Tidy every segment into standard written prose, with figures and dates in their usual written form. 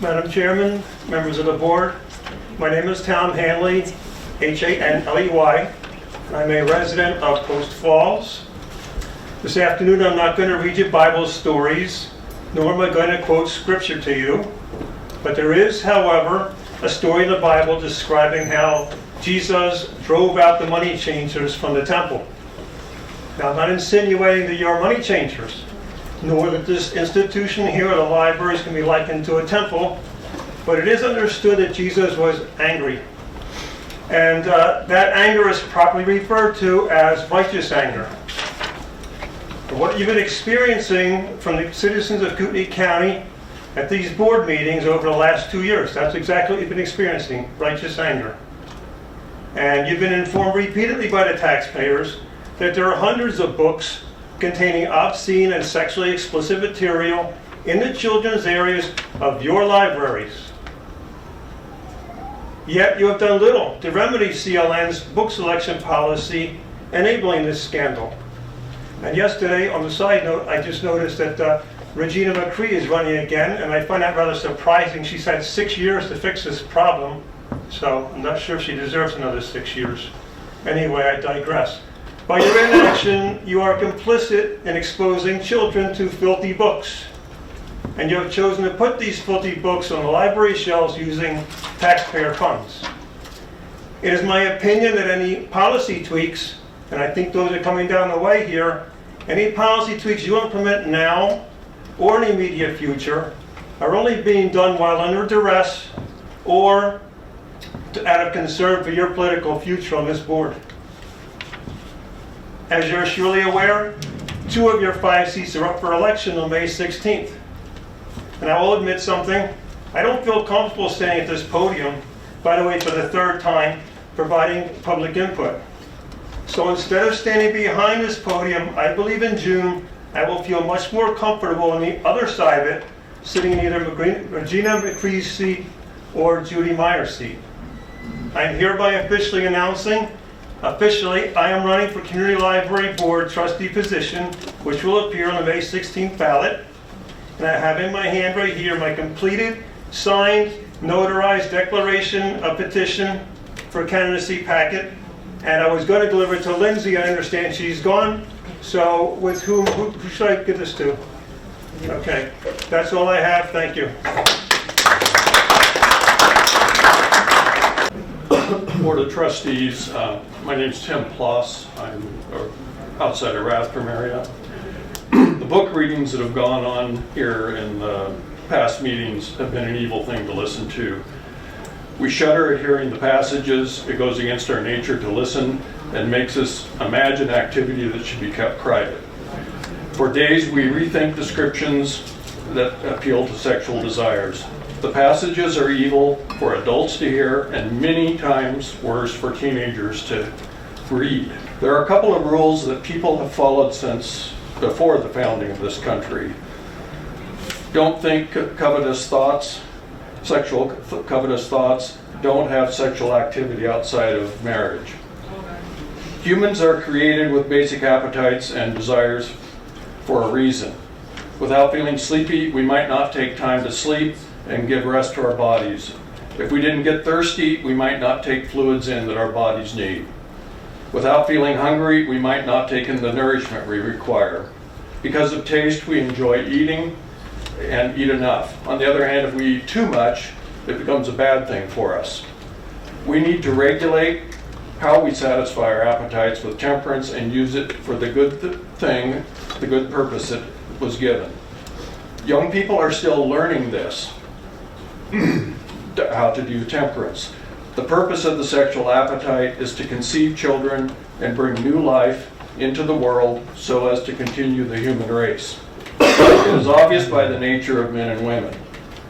Madam Chairman, members of the board, my name is Tom Hanley, Hanley, and I'm a resident of Post Falls. This afternoon I'm not going to read you Bible stories, nor am I going to quote scripture to you, but there is, however, a story in the Bible describing how Jesus drove out the money changers from the temple. Now, I'm not insinuating that you're money changers, nor that this institution here at the library can be likened to a temple, but it is understood that Jesus was angry. And that anger is properly referred to as righteous anger. What you've been experiencing from the citizens of Kootenai County at these board meetings over the last 2 years, that's exactly what you've been experiencing, righteous anger. And you've been informed repeatedly by the taxpayers that there are hundreds of books containing obscene and sexually explicit material in the children's areas of your libraries. Yet you have done little to remedy CLN's book selection policy enabling this scandal. And yesterday, on the side note, I just noticed that Regina McCree is running again, and I find that rather surprising. She's had 6 years to fix this problem, so I'm not sure if she deserves another 6 years. Anyway, I digress. By your inaction, you are complicit in exposing children to filthy books. And you have chosen to put these filthy books on the library shelves using taxpayer funds. It is my opinion that any policy tweaks, and I think those are coming down the way here, any policy tweaks you implement now or in the immediate future are only being done while under duress or out of concern for your political future on this board. As you're surely aware, 2 of your 5 seats are up for election on May 16th. And I will admit something, I don't feel comfortable standing at this podium, by the way, for the 3rd time, providing public input. So instead of standing behind this podium, I believe in June, I will feel much more comfortable on the other side of it, sitting in either Regina McCree's seat or Judy Meyer's seat. I'm hereby officially announcing, I am running for Community Library Board trustee position, which will appear on the May 16th ballot. And I have in my hand right here my completed, signed, notarized declaration of petition for candidacy packet. And I was going to deliver it to Lindsay. I understand she's gone. So with who should I give this to? Okay, that's all I have. Thank you. Board of Trustees, my name's Tim Ploss. I'm outside of Rathdrum area. The book readings that have gone on here in the past meetings have been an evil thing to listen to. We shudder at hearing the passages. It goes against our nature to listen and makes us imagine activity that should be kept private. For days we rethink descriptions that appeal to sexual desires. The passages are evil for adults to hear and many times worse for teenagers to read. There are a couple of rules that people have followed since before the founding of this country. Don't think covetous thoughts, sexual covetous thoughts. Don't have sexual activity outside of marriage. Humans are created with basic appetites and desires for a reason. Without feeling sleepy, we might not take time to sleep and give rest to our bodies. If we didn't get thirsty, we might not take fluids in that our bodies need. Without feeling hungry, we might not take in the nourishment we require. Because of taste, we enjoy eating and eat enough. On the other hand, if we eat too much, it becomes a bad thing for us. We need to regulate how we satisfy our appetites with temperance and use it for the good thing, the good purpose it was given. Young people are still learning this. How to do temperance. The purpose of the sexual appetite is to conceive children and bring new life into the world so as to continue the human race. It is obvious by the nature of men and women.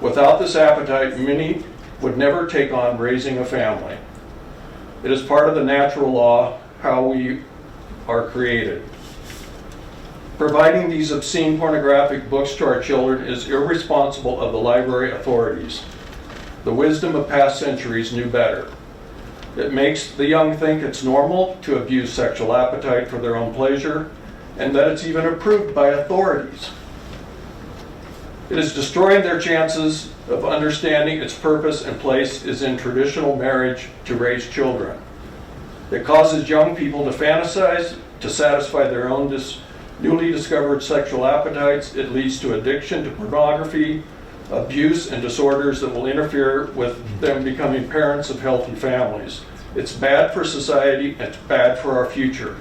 Without this appetite, many would never take on raising a family. It is part of the natural law how we are created. Providing these obscene pornographic books to our children is irresponsible of the library authorities. The wisdom of past centuries knew better. It makes the young think it's normal to abuse sexual appetite for their own pleasure, and that it's even approved by authorities. It is destroying their chances of understanding its purpose and place is in traditional marriage to raise children. It causes young people to fantasize to satisfy their own newly discovered sexual appetites. It leads to addiction to pornography, abuse, and disorders that will interfere with them becoming parents of healthy families. It's bad for society, and it's bad for our future.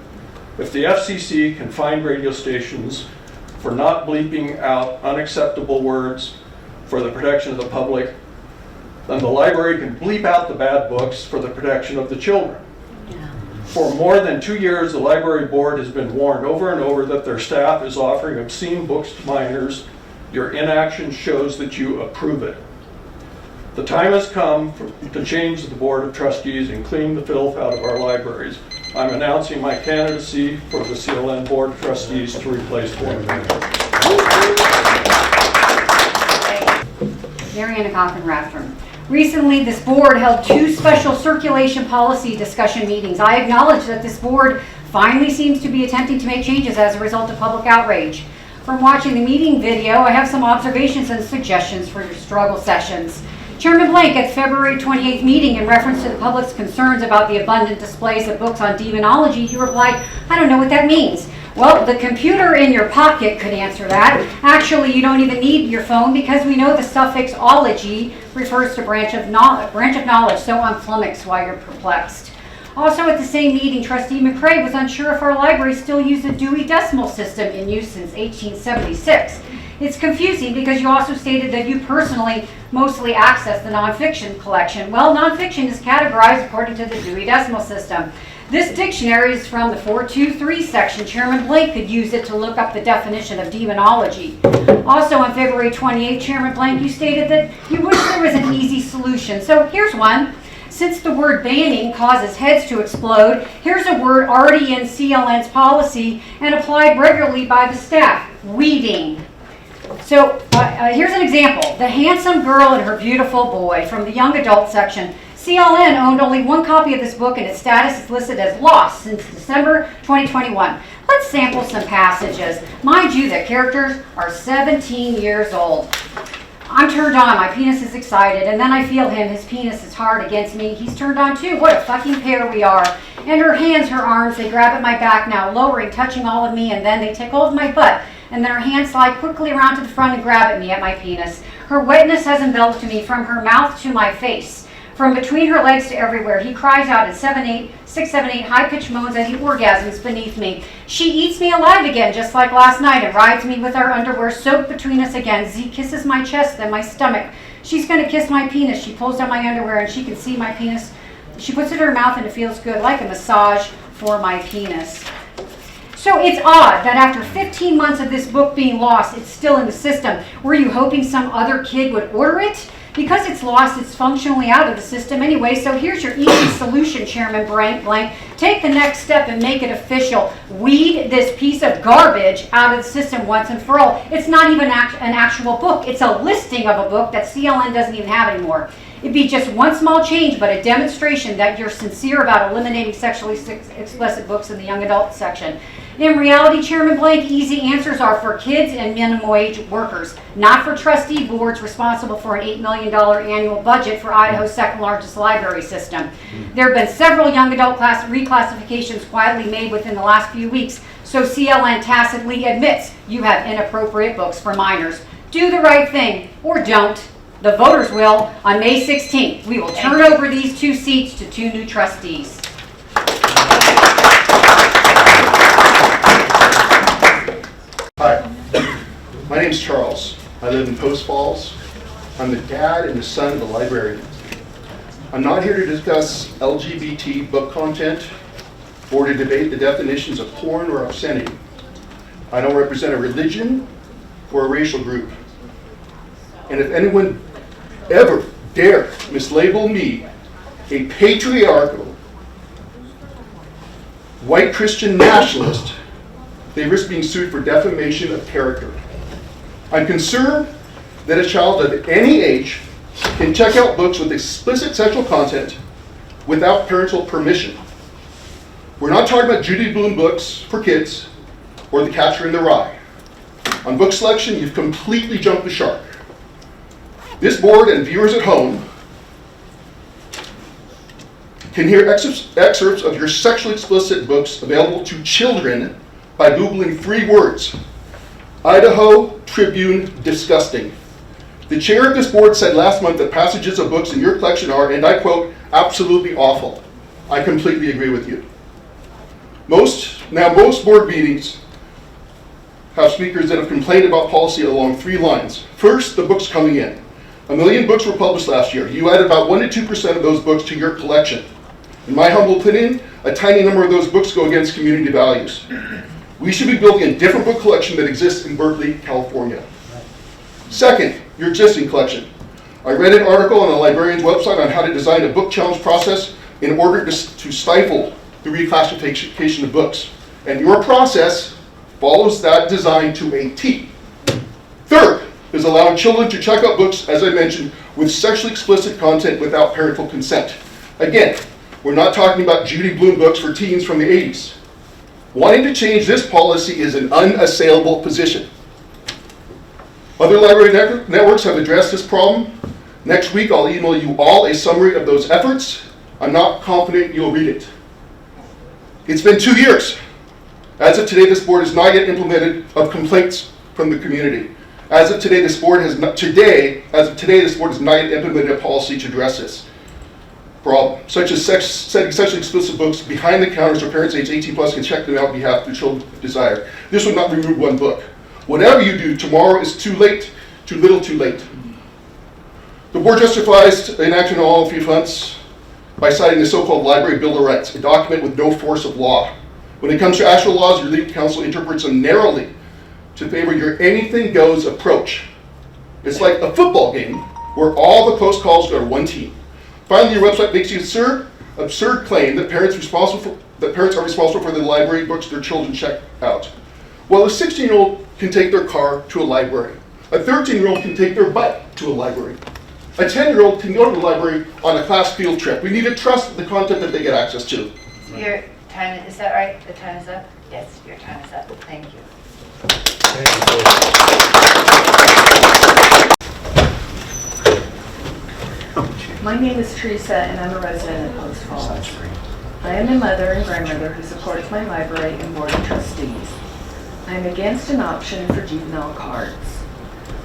If the FCC can find radio stations for not bleeping out unacceptable words for the protection of the public, then the library can bleep out the bad books for the protection of the children. For more than 2 years, the library board has been warned over and over that their staff is offering obscene books to minors. Your inaction shows that you approve it. The time has come to change the Board of Trustees and clean the filth out of our libraries. I'm announcing my candidacy for the CLN Board of Trustees to replace board members. Mariana Coffin-Rathrum. Recently, this board held 2 special circulation policy discussion meetings. I acknowledge that this board finally seems to be attempting to make changes as a result of public outrage. From watching the meeting video, I have some observations and suggestions for your struggle sessions. Chairman Blank, at February 28th meeting, in reference to the public's concerns about the abundant displays of books on demonology, he replied, "I don't know what that means." Well, the computer in your pocket could answer that. Actually, you don't even need your phone because we know the suffix "ology" refers to branch of knowledge, so I'm flummoxed while you're perplexed. Also at the same meeting, Trustee McCrae was unsure if our library still used the Dewey Decimal System in use since 1876. It's confusing because you also stated that you personally mostly access the nonfiction collection. Well, nonfiction is categorized according to the Dewey Decimal System. This dictionary is from the 423 section. Chairman Blank could use it to look up the definition of demonology. Also on February 28th, Chairman Blank, you stated that you wish there was an easy solution. So here's one. Since the word banning causes heads to explode, here's a word already in CLN's policy and applied regularly by the staff: weeding. So here's an example. The handsome girl and her beautiful boy from the young adult section. CLN owned only 1 copy of this book and its status is listed as lost since December 2021. Let's sample some passages. Mind you, the characters are 17 years old. I'm turned on, my penis is excited, and then I feel him, his penis is hard against me. He's turned on too, what a fucking pair we are. And her hands, her arms, they grab at my back now, lowering, touching all of me, and then they take hold of my butt. And then her hands slide quickly around to the front and grab at me, at my penis. Her wetness has enveloped me from her mouth to my face. From between her legs to everywhere, he cries out in 6, 7, 8 high-pitched moans as he orgasms beneath me. She eats me alive again, just like last night, and rides me with our underwear soaked between us again. Z kisses my chest, then my stomach. She's going to kiss my penis. She pulls down my underwear, and she can see my penis. She puts it in her mouth, and it feels good, like a massage for my penis. So it's odd that after 15 months of this book being lost, it's still in the system. Were you hoping some other kid would order it? Because it's lost, it's functionally out of the system anyway, so here's your easy solution, Chairman Blank. Take the next step and make it official. Weed this piece of garbage out of the system once and for all. It's not even an actual book. It's a listing of a book that CLN doesn't even have anymore. It'd be just one small change, but a demonstration that you're sincere about eliminating sexually explicit books in the young adult section. In reality, Chairman Blank, easy answers are for kids and minimum wage workers, not for trustee boards responsible for an $8 million annual budget for Idaho's second largest library system. There have been several young adult reclassifications quietly made within the last few weeks, so CLN tacitly admits you have inappropriate books for minors. Do the right thing, or don't. The voters will on May 16th. We will turn over these 2 seats to 2 new trustees. Hi, my name's Charles. I live in Post Falls. I'm the dad and the son of the librarian. I'm not here to discuss LGBT book content or to debate the definitions of porn or obscenity. I don't represent a religion or a racial group. And if anyone ever dare mislabel me a patriarchal, white Christian nationalist, they risk being sued for defamation of character. I'm concerned that a child of any age can check out books with explicit sexual content without parental permission. We're not talking about Judy Blume books for kids or The Catcher in the Rye. On book selection, you've completely jumped the shark. This board and viewers at home can hear excerpts of your sexually explicit books available to children by Googling 3 words. Idaho Tribune disgusting. The chair of this board said last month that passages of books in your collection are, and I quote, absolutely awful. I completely agree with you. Most board meetings have speakers that have complained about policy along 3 lines. First, the books coming in. 1 million books were published last year. You added about 1% to 2% of those books to your collection. In my humble opinion, a tiny number of those books go against community values. We should be building a different book collection that exists in Berkeley, California. Second, your existing collection. I read an article on a librarian's website on how to design a book challenge process in order to stifle the reclassification of books. And your process follows that design to a T. Third is allowing children to check out books, as I mentioned, with sexually explicit content without parental consent. Again, we're not talking about Judy Blume books for teens from the 80s. Wanting to change this policy is an unassailable position. Other library networks have addressed this problem. Next week, I'll email you all a summary of those efforts. I'm not confident you'll read it. It's been 2 years. As of today, this board has not yet implemented complaints from the community. As of today, this board has not yet implemented a policy to address this problem, such as setting sexually explicit books behind the counter so parents age 18 plus can check them out on behalf of their children desire. This would not remove 1 book. Whatever you do, tomorrow is too late, too little too late. The board justifies enacting all 3 fronts by citing the so-called Library Bill of Rights, a document with no force of law. When it comes to actual laws, your legal counsel interprets them narrowly to favor your anything goes approach. It's like a football game where all the close calls go to one team. Finally, your website makes the absurd claim that parents are responsible for the library books their children check out. Well, a 16-year-old can take their car to a library. A 13-year-old can take their bike to a library. A 10-year-old can go to the library on a class field trip. We need to trust the content that they get access to. Your time, is that right? The time is up? Yes, your time is up. Thank you. My name is Teresa, and I'm a resident of Post Falls. I am a mother and grandmother who supports my library and board of trustees. I am against an option for juvenile cards.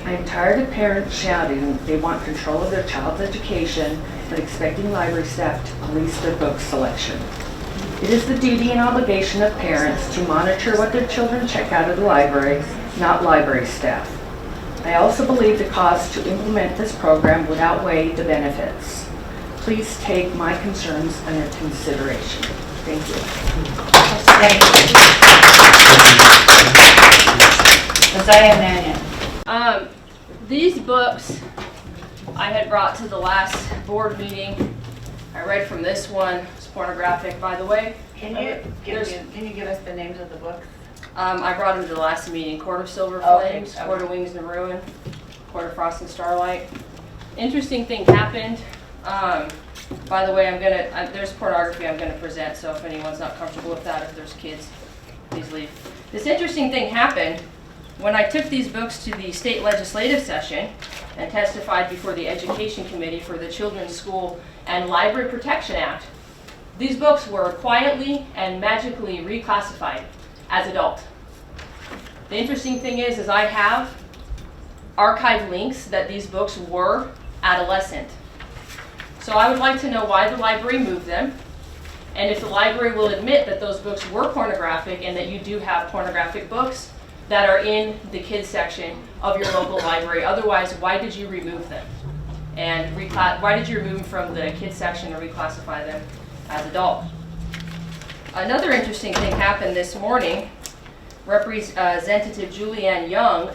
I am tired of parents shouting they want control of their child's education, but expecting library staff to police their book selection. It is the duty and obligation of parents to monitor what their children check out of the library, not library staff. I also believe the cost to implement this program would outweigh the benefits. Please take my concerns under consideration. Thank you. Thank you. Josiah Mannion. These books I had brought to the last board meeting. I read from this one. It's pornographic, by the way. Can you give us the names of the books? I brought them to the last meeting. Court of Silver Okay, Flames, okay. Court of Wings and Ruin, Court of Frost and Starlight. Interesting thing happened. By the way, there's pornography I'm gonna present, so if anyone's not comfortable with that, if there's kids, please leave. This interesting thing happened when I took these books to the state legislative session and testified before the Education Committee for the Children's School and Library Protection Act. These books were quietly and magically reclassified as adult. The interesting thing is I have archive links that these books were adolescent. So I would like to know why the library moved them, and if the library will admit that those books were pornographic and that you do have pornographic books that are in the kids section of your local library. Otherwise, why did you remove them? And why did you remove them from the kids section and reclassify them as adult? Another interesting thing happened this morning. Representative Julianne Young,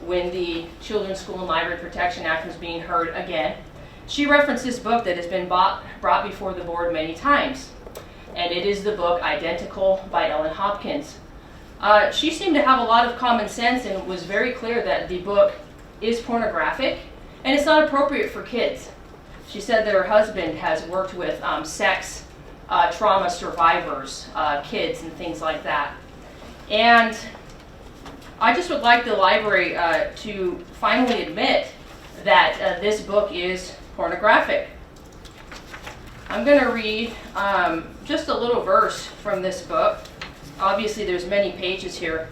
when the Children's School and Library Protection Act was being heard again, she referenced this book that has been brought before the board many times. And it is the book Identical by Ellen Hopkins. She seemed to have a lot of common sense and was very clear that the book is pornographic and it's not appropriate for kids. She said that her husband has worked with sex trauma survivors, kids and things like that. And I just would like the library to finally admit that this book is pornographic. I'm going to read just a little verse from this book. Obviously, there's many pages here.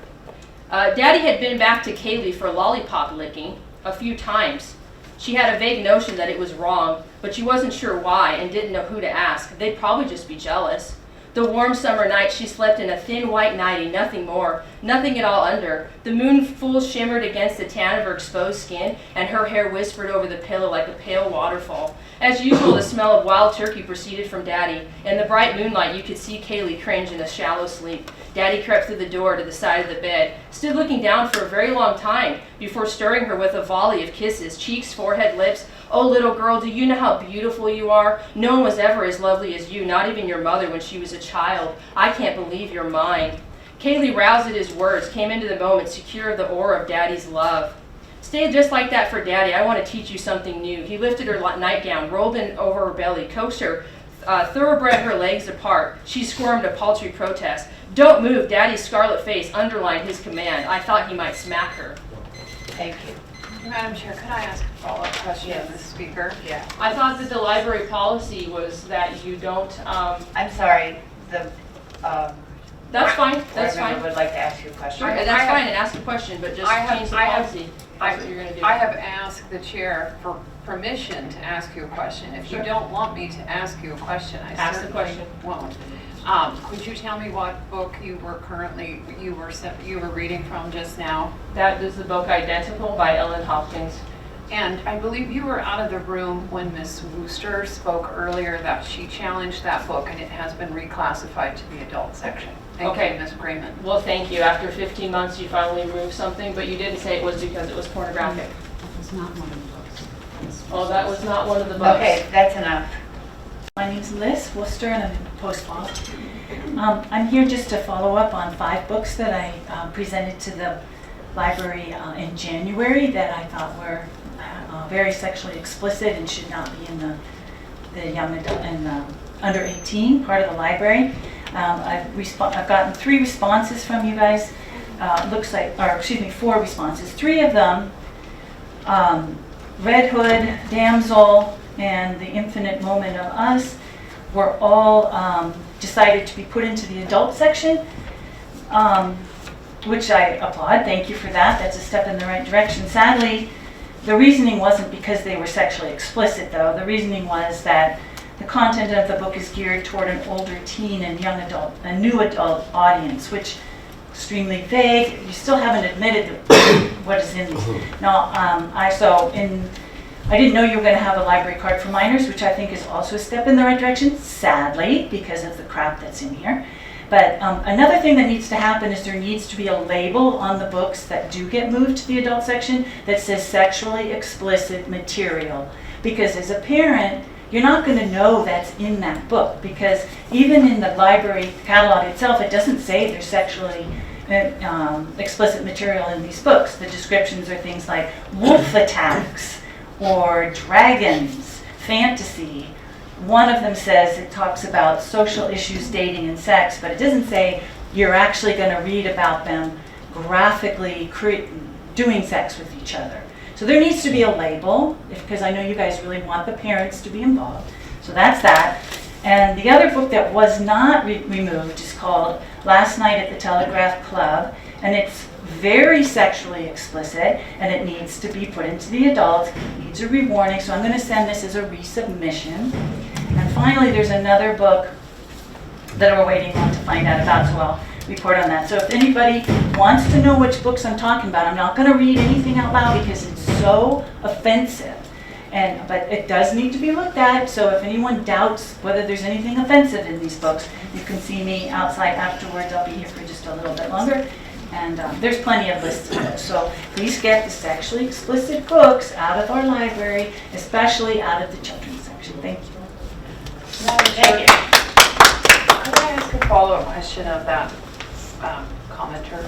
Daddy had been back to Kaylee for lollipop licking a few times. She had a vague notion that it was wrong, but she wasn't sure why and didn't know who to ask. They'd probably just be jealous. The warm summer night, she slept in a thin white nightie, nothing more, nothing at all under. The moon full shimmered against the tan of her exposed skin, and her hair whispered over the pillow like a pale waterfall. As usual, the smell of wild turkey proceeded from Daddy. In the bright moonlight, you could see Kaylee cringe in a shallow sleep. Daddy crept through the door to the side of the bed, stood looking down for a very long time before stirring her with a volley of kisses, cheeks, forehead, lips. Oh, little girl, do you know how beautiful you are? No one was ever as lovely as you, not even your mother when she was a child. I can't believe you're mine. Kaylee, roused at his words, came into the moment, secure of the aura of Daddy's love. Stay just like that for Daddy. I want to teach you something new. He lifted her nightgown, rolled in over her belly, coaxed her, thoroughbred her legs apart. She squirmed a paltry protest. Don't move. Daddy's scarlet face underlined his command. I thought he might smack her. Thank you. Madam Chair, could I ask a follow-up question of the speaker? Yeah. I thought that the library policy was that you don't, I'm sorry, the, that's fine, that's board member fine. would like to ask you a question. Sure, that's fine, and ask a question, but just change the policy. That's what you're gonna do. I have asked the chair for permission to ask you a question. If you don't want me to ask you a question, I Ask the certainly question. won't. Could you tell me what book you were reading from just now? That is the book Identical by Ellen Hopkins. And I believe you were out of the room when Ms. Wooster spoke earlier that she challenged that book and it has been reclassified to the adult section. Thank Okay. you, Ms. Grayman. Well, thank you. After 15 months, you finally removed something, but you didn't say it was because it was pornographic. It's not one of the books. Oh, that was not one of the books. Okay, that's enough. My name's Liz Worcester and I'm in Post Falls. I'm here just to follow up on 5 books that I presented to the library in January that I thought were very sexually explicit and should not be in the young adult and under 18 part of the library. I've gotten 3 responses from you guys. Looks like, or excuse me, 4 responses. 3 of them, Red Hood, Damsel, and The Infinite Moment of Us, were all decided to be put into the adult section, which I applaud. Thank you for that. That's a step in the right direction. Sadly, the reasoning wasn't because they were sexually explicit, though. The reasoning was that the content of the book is geared toward an older teen and young adult, a new adult audience, which extremely vague. You still haven't admitted what is in these. Now, I didn't know you were going to have a library card for minors, which I think is also a step in the right direction, sadly, because of the crap that's in here. But another thing that needs to happen is there needs to be a label on the books that do get moved to the adult section that says sexually explicit material. Because as a parent, you're not going to know that's in that book, because even in the library catalog itself, it doesn't say there's sexually explicit material in these books. The descriptions are things like wolf attacks or dragons, fantasy. One of them says it talks about social issues, dating, and sex, but it doesn't say you're actually going to read about them graphically doing sex with each other. So there needs to be a label, because I know you guys really want the parents to be involved. So that's that. And the other book that was not removed is called Last Night at the Telegraph Club, and it's very sexually explicit, and it needs to be put into the adults. It needs a rewarning, so I'm going to send this as a resubmission. And finally, there's another book that we're waiting on to find out about, so I'll report on that. So if anybody wants to know which books I'm talking about, I'm not going to read anything out loud because it's so offensive. But it does need to be looked at, so if anyone doubts whether there's anything offensive in these books, you can see me outside afterwards. I'll be here for just a little bit longer. And there's plenty of lists of those. So please get the sexually explicit books out of our library, especially out of the children's section. Thank you. Thank you. Could I ask a follow-up question of that commenter?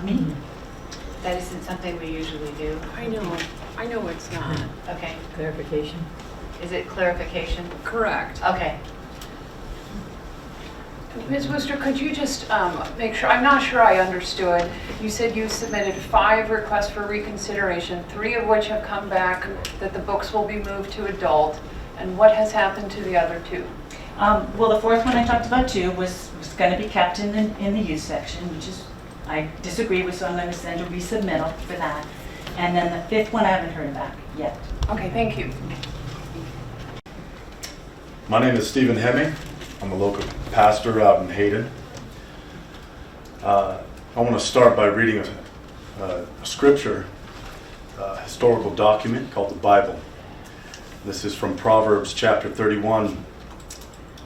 Me? That isn't something we usually do. I know it's not. Okay. Clarification. Is it clarification? Correct. Okay. Ms. Wooster, could you just make sure, I'm not sure I understood. You said you submitted 5 requests for reconsideration, 3 of which have come back that the books will be moved to adult, and what has happened to the other 2? Well, the fourth one I talked about too was going to be kept in the youth section, which is, I disagree with, so I'm going to send a resubmittal for that. And then the 5th one I haven't heard back yet. Okay, thank you. My name is Stephen Hemming. I'm a local pastor out in Hayden. I want to start by reading a scripture, a historical document called the Bible. This is from Proverbs chapter 31,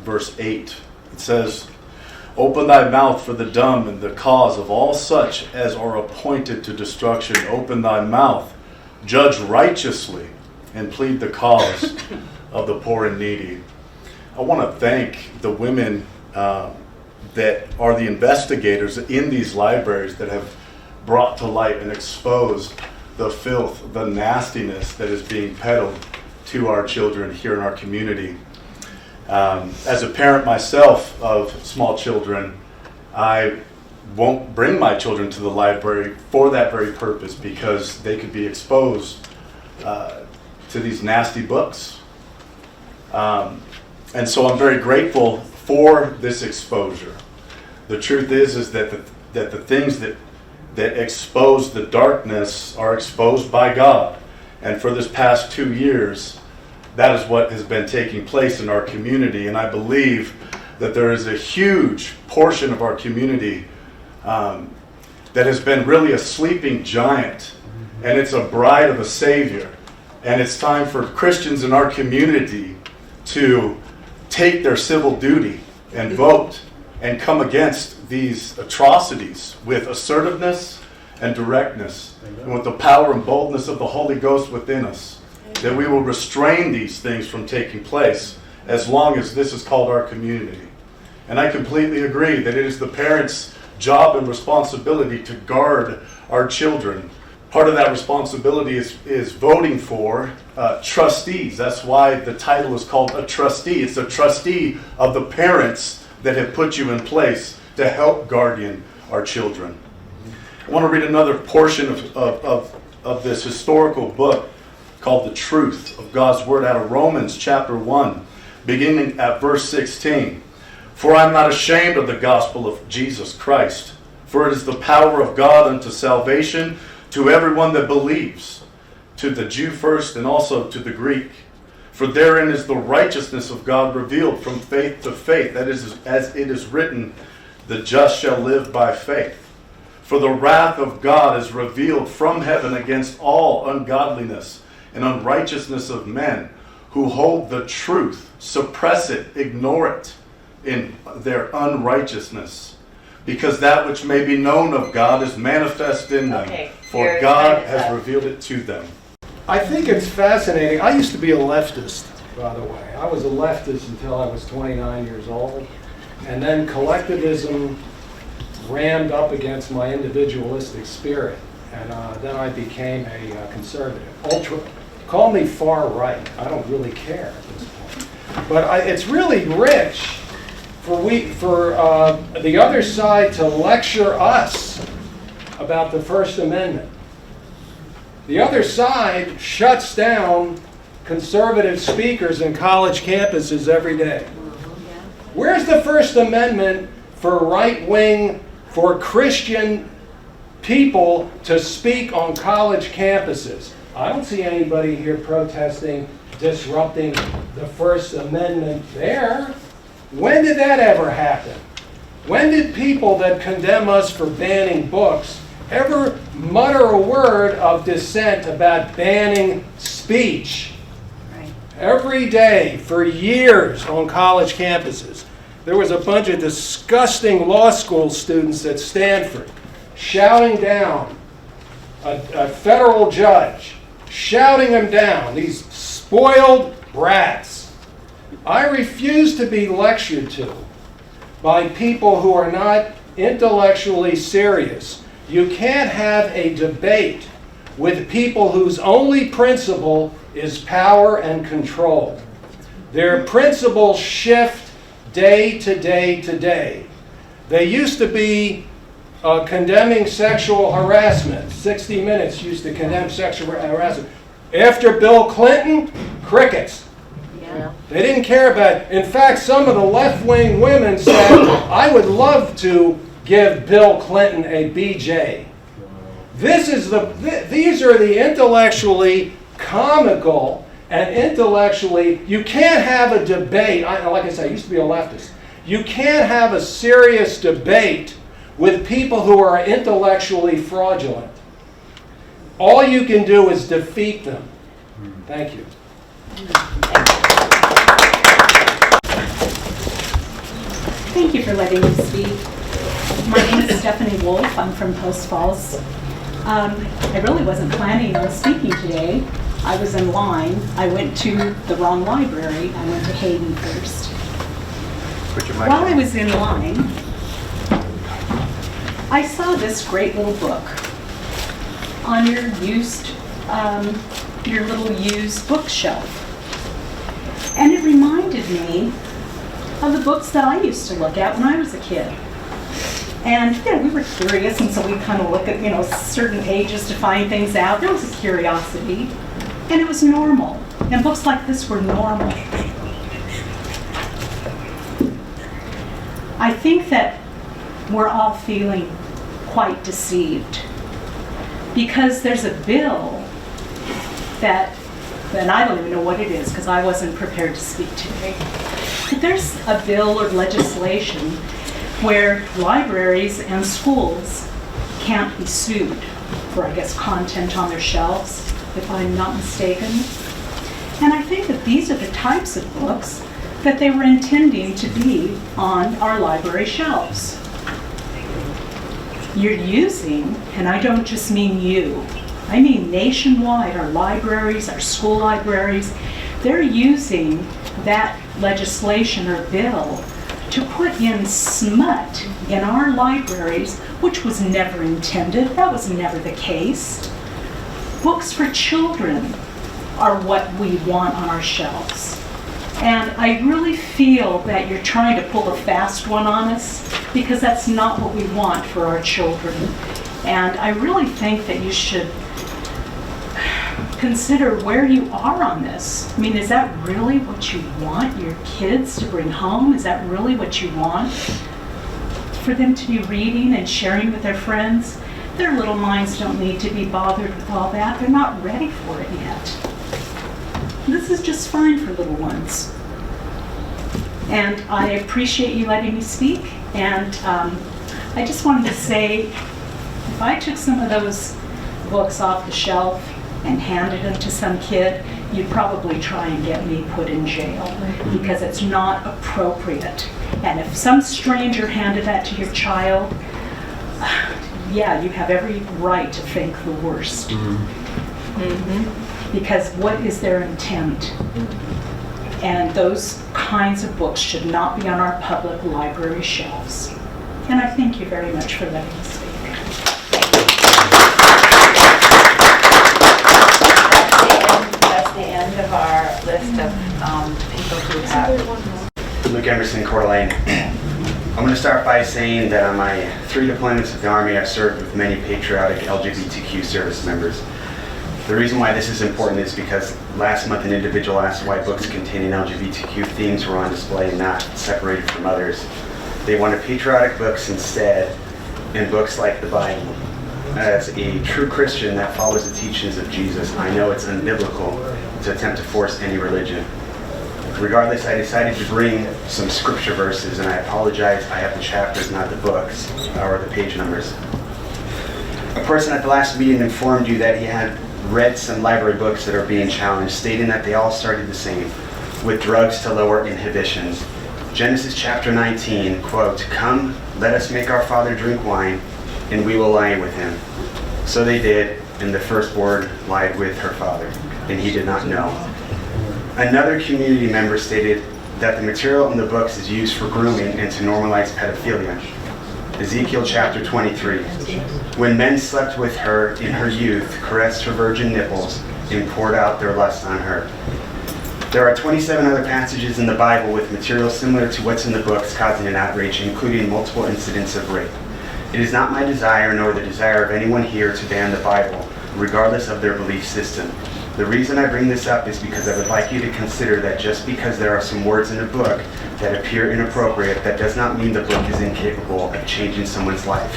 verse 8. It says, "Open thy mouth for the dumb and the cause of all such as are appointed to destruction. Open thy mouth, judge righteously, and plead the cause of the poor and needy." I want to thank the women that are the investigators in these libraries that have brought to light and exposed the filth, the nastiness that is being peddled to our children here in our community. As a parent myself of small children, I won't bring my children to the library for that very purpose, because they could be exposed to these nasty books. And so I'm very grateful for this exposure. The truth is that the things that expose the darkness are exposed by God. And for this past 2 years, that is what has been taking place in our community. And I believe that there is a huge portion of our community that has been really a sleeping giant. And it's a bride of a Savior. And it's time for Christians in our community to take their civil duty and vote and come against these atrocities with assertiveness and directness, and with the power and boldness of the Holy Ghost within us, that we will restrain these things from taking place as long as this is called our community. And I completely agree that it is the parents' job and responsibility to guard our children. Part of that responsibility is voting for trustees. That's why the title is called a trustee. It's a trustee of the parents that have put you in place to help guardian our children. I want to read another portion of this historical book called The Truth of God's Word out of Romans chapter 1, beginning at verse 16. "For I am not ashamed of the gospel of Jesus Christ, for it is the power of God unto salvation to everyone that believes, to the Jew first and also to the Greek. For therein is the righteousness of God revealed from faith to faith. That is, as it is written, the just shall live by faith. For the wrath of God is revealed from heaven against all ungodliness and unrighteousness of men, who hold the truth, suppress it, ignore it in their unrighteousness. Because that which may be known of God is manifest in them, for God has revealed it to them." I think it's fascinating. I used to be a leftist, by the way. I was a leftist until I was 29 years old. And then collectivism rammed up against my individualistic spirit. And then I became a conservative. Call me far right. I don't really care at this point. But it's really rich for the other side to lecture us about the First Amendment. The other side shuts down conservative speakers in college campuses every day. Where's the First Amendment for right-wing, for Christian people to speak on college campuses? I don't see anybody here protesting, disrupting the First Amendment there. When did that ever happen? When did people that condemn us for banning books ever mutter a word of dissent about banning speech? Right. Every day for years on college campuses, there was a bunch of disgusting law school students at Stanford shouting down a federal judge, shouting him down, these spoiled brats. I refuse to be lectured to by people who are not intellectually serious. You can't have a debate with people whose only principle is power and control. Their principles shift day to day to day. They used to be condemning sexual harassment. 60 Minutes used to condemn sexual harassment. After Bill Clinton, crickets. They didn't care about it. In fact, some of the left-wing women said, I would love to give Bill Clinton a BJ. These are the intellectually comical and intellectually, you can't have a debate. Like I said, I used to be a leftist. You can't have a serious debate with people who are intellectually fraudulent. All you can do is defeat them. Thank you. Thank you for letting me speak. My name is Stephanie Wolf. I'm from Post Falls. I really wasn't planning on speaking today. I was in line. I went to the wrong library. I went to Hayden first. While I was in line, I saw this great little book on your little used bookshelf. And it reminded me of the books that I used to look at when I was a kid. And we were curious, and so we kind of look at certain pages to find things out. There was a curiosity, and it was normal. And books like this were normal. I think that we're all feeling quite deceived because there's a bill and I don't even know what it is because I wasn't prepared to speak today. But there's a bill or legislation where libraries and schools can't be sued for, I guess, content on their shelves, if I'm not mistaken. And I think that these are the types of books that they were intending to be on our library shelves. You're using, and I don't just mean you, I mean nationwide, our libraries, our school libraries, they're using that legislation or bill to put in smut in our libraries, which was never intended. That was never the case. Books for children are what we want on our shelves. And I really feel that you're trying to pull a fast one on us because that's not what we want for our children. And I really think that you should consider where you are on this. I mean, is that really what you want your kids to bring home? Is that really what you want? For them to be reading and sharing with their friends? Their little minds don't need to be bothered with all that. They're not ready for it yet. This is just fine for little ones. And I appreciate you letting me speak. And I just wanted to say, if I took some of those books off the shelf and handed them to some kid, you'd probably try and get me put in jail because it's not appropriate. And if some stranger handed that to your child, yeah, you have every right to think the worst. Because what is their intent? And those kinds of books should not be on our public library shelves. And I thank you very much for letting me speak. That's the end of our list of people who have. Luke Emerson, Coeur d'Alene. I'm going to start by saying that on my 3 deployments of the Army, I've served with many patriotic LGBTQ service members. The reason why this is important is because last month an individual asked why books containing LGBTQ themes were on display and not separated from others. They wanted patriotic books instead, and books like the Bible. As a true Christian that follows the teachings of Jesus, I know it's unbiblical to attempt to force any religion. Regardless, I decided to bring some scripture verses, and I apologize, I have the chapters, not the books, or the page numbers. A person at the last meeting informed you that he had read some library books that are being challenged, stating that they all started the same, with drugs to lower inhibitions. Genesis chapter 19, quote, "Come, let us make our father drink wine, and we will lie with him." So they did, and the firstborn lied with her father, and he did not know. Another community member stated that the material in the books is used for grooming and to normalize pedophilia. Ezekiel chapter 23. When men slept with her in her youth, caressed her virgin nipples, and poured out their lust on her. There are 27 other passages in the Bible with material similar to what's in the books causing an outrage, including multiple incidents of rape. It is not my desire nor the desire of anyone here to ban the Bible, regardless of their belief system. The reason I bring this up is because I would like you to consider that just because there are some words in a book that appear inappropriate, that does not mean the book is incapable of changing someone's life.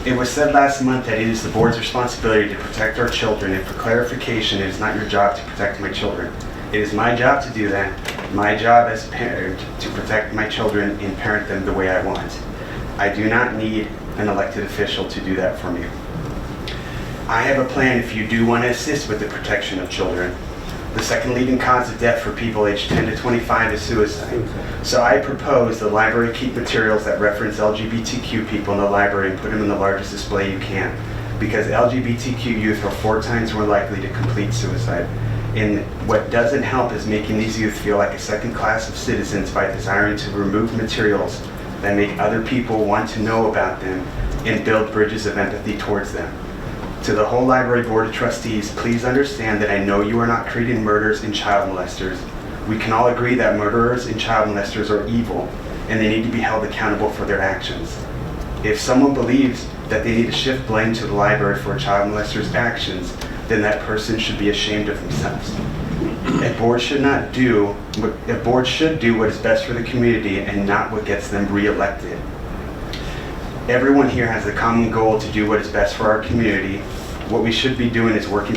It was said last month that it is the board's responsibility to protect our children, and for clarification, it is not your job to protect my children. It is my job to do that, my job as a parent to protect my children and parent them the way I want. I do not need an elected official to do that for me. I have a plan if you do want to assist with the protection of children. The second leading cause of death for people aged 10 to 25 is suicide. So I propose the library keep materials that reference LGBTQ people in the library and put them in the largest display you can, because LGBTQ youth are 4 times more likely to complete suicide. And what doesn't help is making these youth feel like a second class of citizens by desiring to remove materials that make other people want to know about them and build bridges of empathy towards them. To the whole library board of trustees, please understand that I know you are not creating murderers and child molesters. We can all agree that murderers and child molesters are evil, and they need to be held accountable for their actions. If someone believes that they need to shift blame to the library for a child molester's actions, then that person should be ashamed of themselves. A board should do what is best for the community and not what gets them reelected. Everyone here has the common goal to do what is best for our community. What we should be doing is working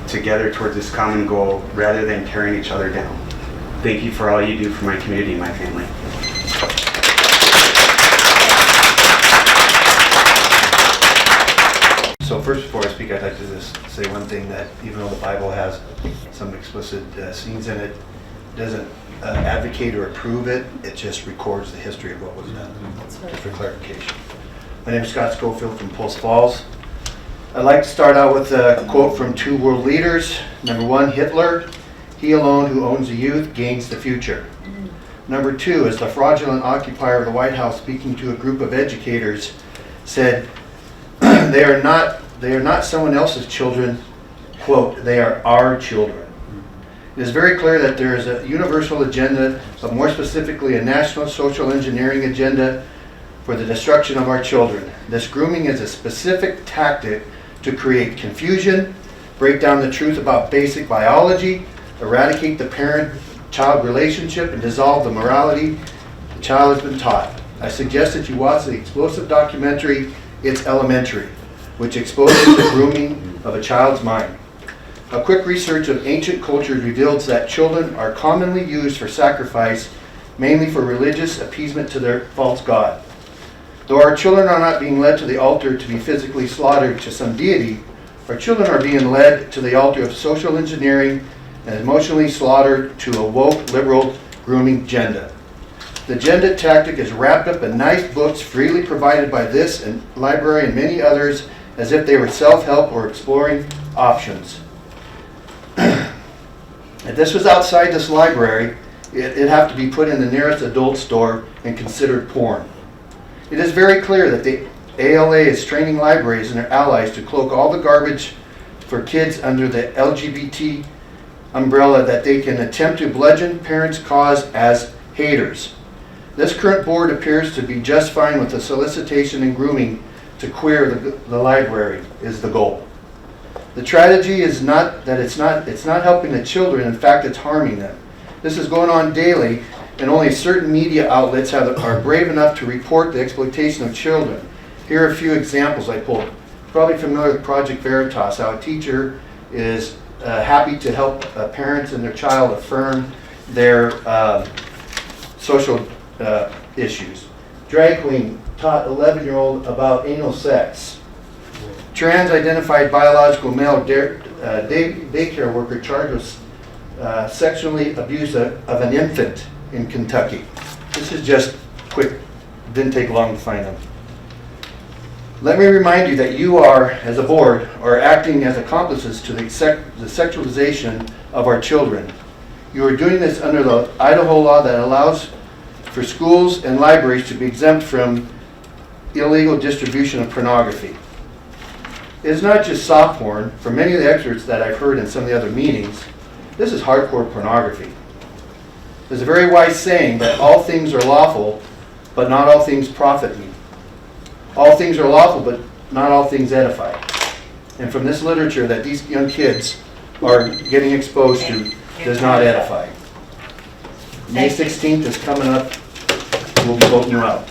together towards this common goal rather than tearing each other down. Thank you for all you do for my community and my family. So first, before I speak, I'd like to just say one thing, that even though the Bible has some explicit scenes in it, it doesn't advocate or approve it, it just records the history of what was done, just for clarification. My name is Scott Schofield from Post Falls. I'd like to start out with a quote from 2 world leaders. Number 1, Hitler, "He alone who owns the youth gains the future." Number 2 is the fraudulent occupier of the White House, speaking to a group of educators, said, they are not someone else's children, quote, "they are our children." It is very clear that there is a universal agenda, but more specifically a national social engineering agenda for the destruction of our children. This grooming is a specific tactic to create confusion, break down the truth about basic biology, eradicate the parent-child relationship, and dissolve the morality the child has been taught. I suggest that you watch the explosive documentary, It's Elementary, which exposes the grooming of a child's mind. A quick research of ancient cultures reveals that children are commonly used for sacrifice, mainly for religious appeasement to their false god. Though our children are not being led to the altar to be physically slaughtered to some deity, our children are being led to the altar of social engineering and emotionally slaughtered to a woke, liberal grooming agenda. The agenda tactic is wrapped up in nice books freely provided by this and library and many others, as if they were self-help or exploring options. If this was outside this library, it'd have to be put in the nearest adult store and considered porn. It is very clear that the ALA is training libraries and their allies to cloak all the garbage for kids under the LGBT umbrella that they can attempt to bludgeon parents' cause as haters. This current board appears to be just fine with the solicitation and grooming to queer the library is the goal. The tragedy is not that it's not helping the children. In fact, it's harming them. This is going on daily, and only certain media outlets are brave enough to report the exploitation of children. Here are a few examples I pulled. Probably familiar with Project Veritas, how a teacher is happy to help parents and their child affirm their social issues. Drag queen taught 11-year-old about anal sex. Trans-identified biological male daycare worker charged with sexually abuse of an infant in Kentucky. This is just quick, didn't take long to find them. Let me remind you that you are, as a board, are acting as accomplices to the sexualization of our children. You are doing this under the Idaho law that allows for schools and libraries to be exempt from illegal distribution of pornography. It is not just soft porn. For many of the experts that I've heard in some of the other meetings, This is hardcore pornography. There's a very wise saying that all things are lawful, but not all things profit me. All things are lawful, but not all things edify. And from this literature that these young kids are getting exposed to does not edify. May 16th is coming up. We'll be voting you out.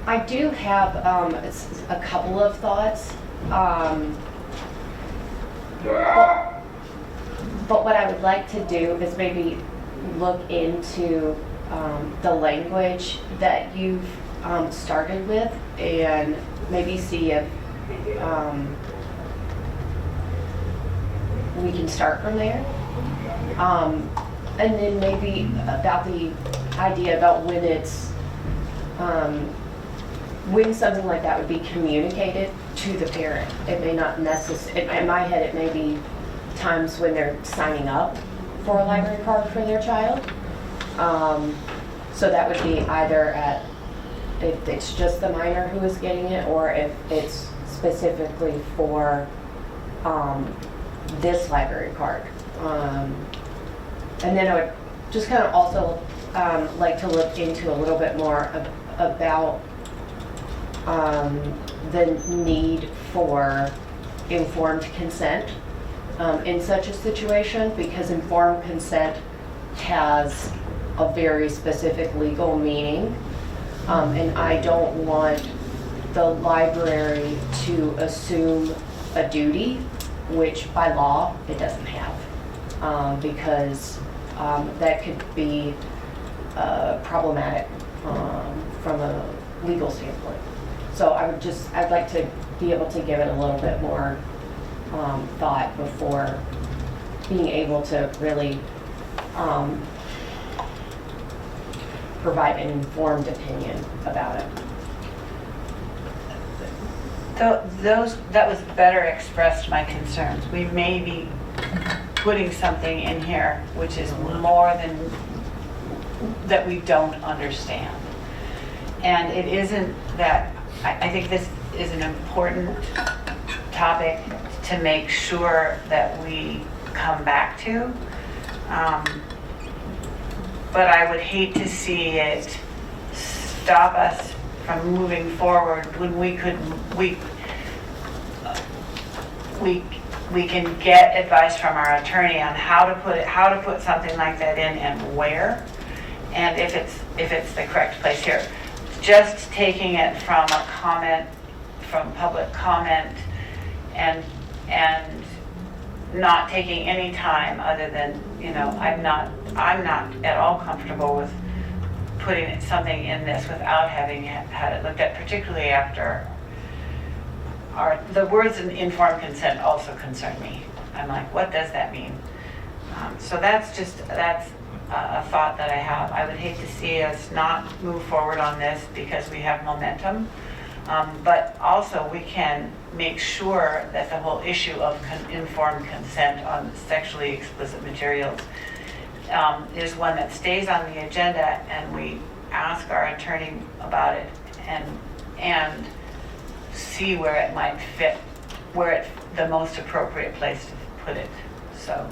I do have a couple of thoughts. But what I would like to do is maybe look into the language that you've started with and maybe see if we can start from there. And then maybe about the idea about when it's, when something like that would be communicated to the parent. It may not necessarily, in my head, it may be times when they're signing up for a library card for their child. So that would be either at, if it's just the minor who is getting it, or if it's specifically for this library card. And then I would just kind of also like to look into a little bit more about the need for informed consent in such a situation, because informed consent has a very specific legal meaning, and I don't want the library to assume a duty, which by law it doesn't have, because that could be problematic from a legal standpoint. So I'd like to be able to give it a little bit more thought before being able to really provide an informed opinion about it. That was better expressed my concerns. We may be putting something in here which is more than that we don't understand. And it isn't that, I think this is an important topic to make sure that we come back to. But I would hate to see it stop us from moving forward when we can get advice from our attorney on how to put something like that in and where, and if it's the correct place here. Just taking it from a comment, from public comment, and not taking any time other than, I'm not at all comfortable with putting something in this without having had it looked at, particularly after the words informed consent also concern me. I'm like, what does that mean? So that's a thought that I have. I would hate to see us not move forward on this because we have momentum, but also we can make sure that the whole issue of informed consent on sexually explicit materials is one that stays on the agenda, and we ask our attorney about it and see where it might fit, where it's the most appropriate place to put it. So